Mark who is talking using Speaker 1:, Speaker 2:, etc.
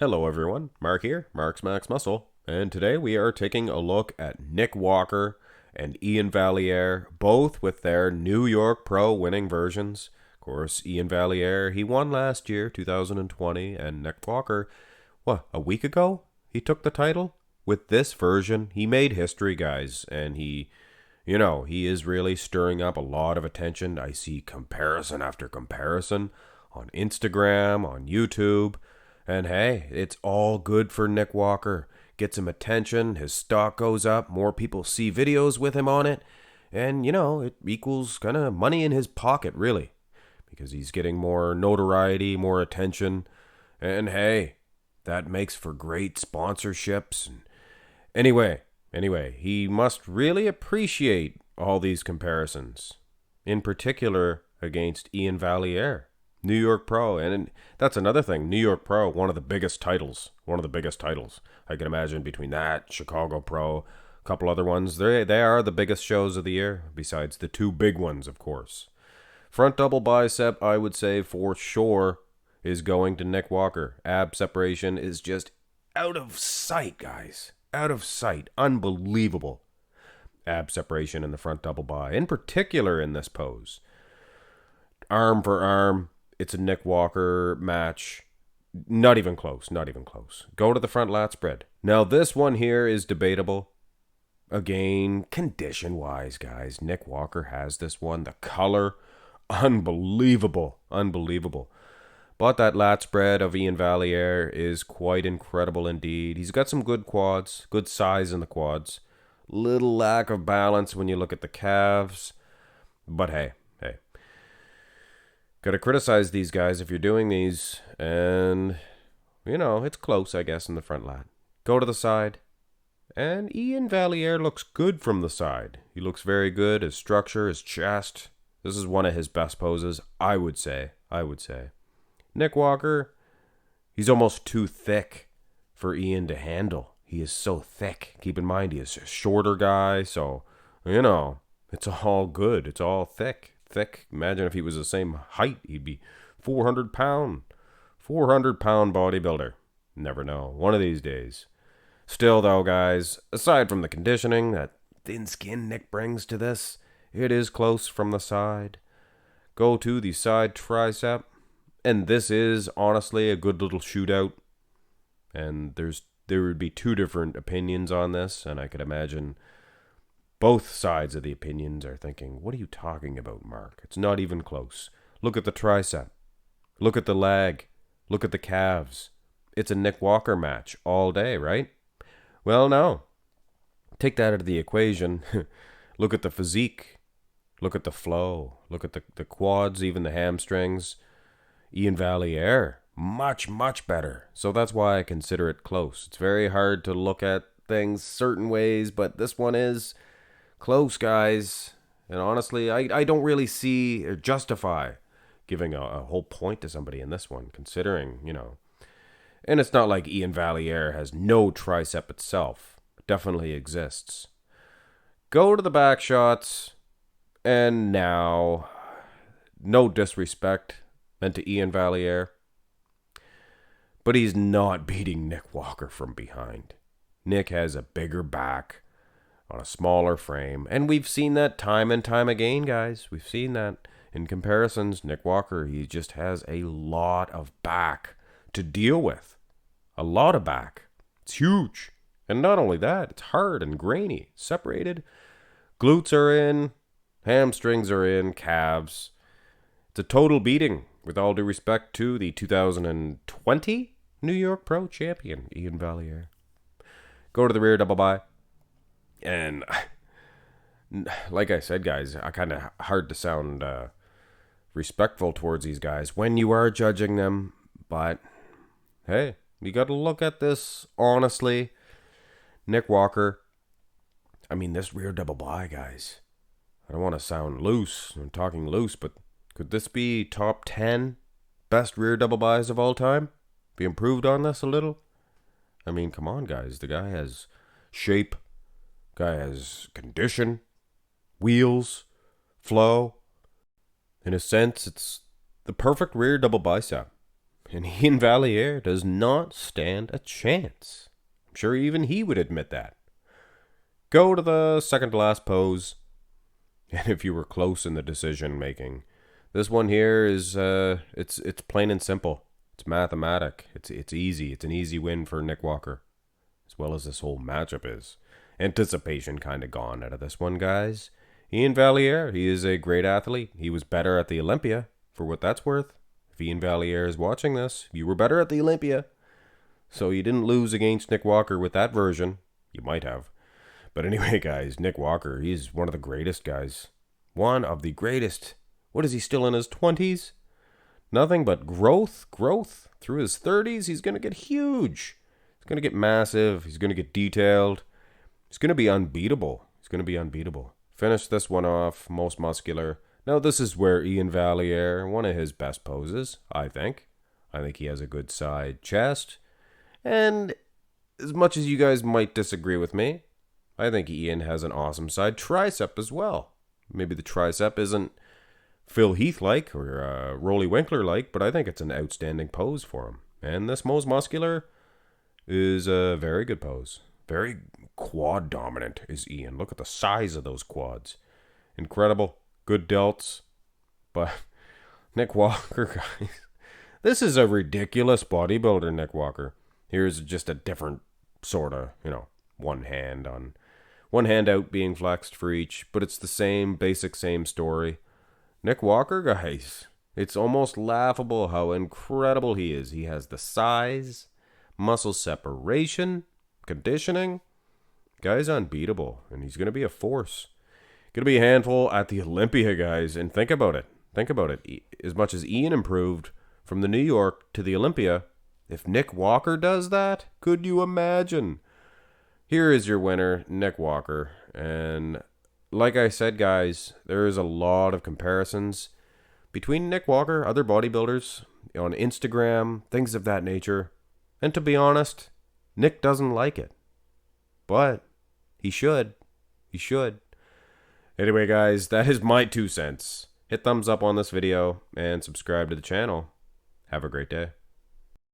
Speaker 1: Hello everyone, Mark here, Mark's Max Muscle, and today we are taking a look at Nick Walker and Iain Valliere, both with their New York Pro winning versions. Of course, Iain Valliere, he won last year, 2020, and Nick Walker, a week ago? He took the title? With this version, he made history, guys, and he is really stirring up a lot of attention. I see comparison after comparison on Instagram, on YouTube. And hey, it's all good for Nick Walker. Gets him attention, his stock goes up, more people see videos with him on it, and it equals kind of money in his pocket, really, because he's getting more notoriety, more attention, and hey, that makes for great sponsorships. And anyway, he must really appreciate all these comparisons, in particular against Iain Valliere. New York Pro, and that's another thing. New York Pro, one of the biggest titles. I can imagine between that, Chicago Pro, a couple other ones. They are the biggest shows of the year, besides the two big ones, of course. Front double bicep, I would say for sure, is going to Nick Walker. Ab separation is just out of sight, guys. Out of sight. Unbelievable. Ab separation in the front double bi, in particular in this pose. Arm for arm. It's a Nick Walker match. Not even close. Go to the front lat spread. Now, this one here is debatable. Again, condition-wise, guys, Nick Walker has this one. The color, unbelievable. But that lat spread of Iain Valliere is quite incredible indeed. He's got some good quads, good size in the quads. Little lack of balance when you look at the calves. But hey. Gotta criticize these guys if you're doing these, and, it's close, I guess, in the front lat. Go to the side, and Iain Valliere looks good from the side. He looks very good, his structure, his chest. This is one of his best poses, I would say. Nick Walker, he's almost too thick for Iain to handle. He is so thick. Keep in mind, he is a shorter guy, so, it's all good. It's all thick. Imagine if he was the same height, he'd be 400-pound bodybuilder. Never know. One of these days. Still, though, guys, aside from the conditioning, that thin skin Nick brings to this, it is close from the side. Go to the side tricep, and this is honestly a good little shootout. And there would be two different opinions on this, and I could imagine both sides of the opinions are thinking, what are you talking about, Mark? It's not even close. Look at the tricep. Look at the leg. Look at the calves. It's a Nick Walker match all day, right? Well, no. Take that out of the equation. Look at the physique. Look at the flow. Look at the quads, even the hamstrings. Iain Valliere, much better. So that's why I consider it close. It's very hard to look at things certain ways, but this one is close, guys. And honestly, I don't really see or justify giving a whole point to somebody in this one, considering, And it's not like Iain Valliere has no tricep itself. It definitely exists. Go to the back shots. And now, no disrespect meant to Iain Valliere, but he's not beating Nick Walker from behind. Nick has a bigger back on a smaller frame, and we've seen that time and time again, guys. We've seen that in comparisons. Nick Walker, he just has a lot of back to deal with. A lot of back. It's huge. And not only that, it's hard and grainy, separated. Glutes are in, hamstrings are in, calves. It's a total beating, with all due respect to the 2020 New York Pro champion, Iain Valliere. Go to the rear double bi. And like I said, guys, I kind of hard to sound respectful towards these guys when you are judging them. But hey, you got to look at this honestly. Nick Walker, this rear double bi, guys. I don't want to sound loose. I'm talking loose, but could this be top 10 best rear double bis of all time? Be improved on this a little? Come on, guys. The guy has shape. Guy has condition, wheels, flow. In a sense, it's the perfect rear double bicep. And Iain Valliere does not stand a chance. I'm sure even he would admit that. Go to the second to last pose. And if you were close in the decision making, this one here is it's plain and simple. It's mathematic. It's easy. It's an easy win for Nick Walker, as well as this whole matchup is. Anticipation kind of gone out of this one, guys. Iain Valliere, he is a great athlete. He was better at the Olympia, for what that's worth. If Iain Valliere is watching this, you were better at the Olympia. So you didn't lose against Nick Walker with that version. You might have. But anyway, guys, Nick Walker, he's one of the greatest guys. One of the greatest. What is he, still in his 20s? Nothing but growth. Through his 30s, he's going to get huge. He's going to get massive. He's going to get detailed. He's going to be unbeatable. Finish this one off, most muscular. Now, this is where Iain Valliere, one of his best poses, I think. I think he has a good side chest. And as much as you guys might disagree with me, I think Iain has an awesome side tricep as well. Maybe the tricep isn't Phil Heath-like or Rolly Winkler-like, but I think it's an outstanding pose for him. And this most muscular is a very good pose. Very quad dominant is Iain. Look at the size of those quads. Incredible. Good delts. But Nick Walker, guys, this is a ridiculous bodybuilder, Nick Walker. Here's just a different sort of, one hand out being flexed for each, but it's the same story. Nick Walker, guys, it's almost laughable how incredible he is. He has the size, muscle separation, conditioning. Guy's unbeatable, and he's going to be a force. Going to be a handful at the Olympia, guys, and think about it. As much as Iain improved from the New York to the Olympia, if Nick Walker does that, could you imagine? Here is your winner, Nick Walker. And like I said, guys, there is a lot of comparisons between Nick Walker, other bodybuilders on Instagram, things of that nature. And to be honest, Nick doesn't like it. But he should. Anyway, guys, that is my 2 cents. Hit thumbs up on this video and subscribe to the channel. Have a great day.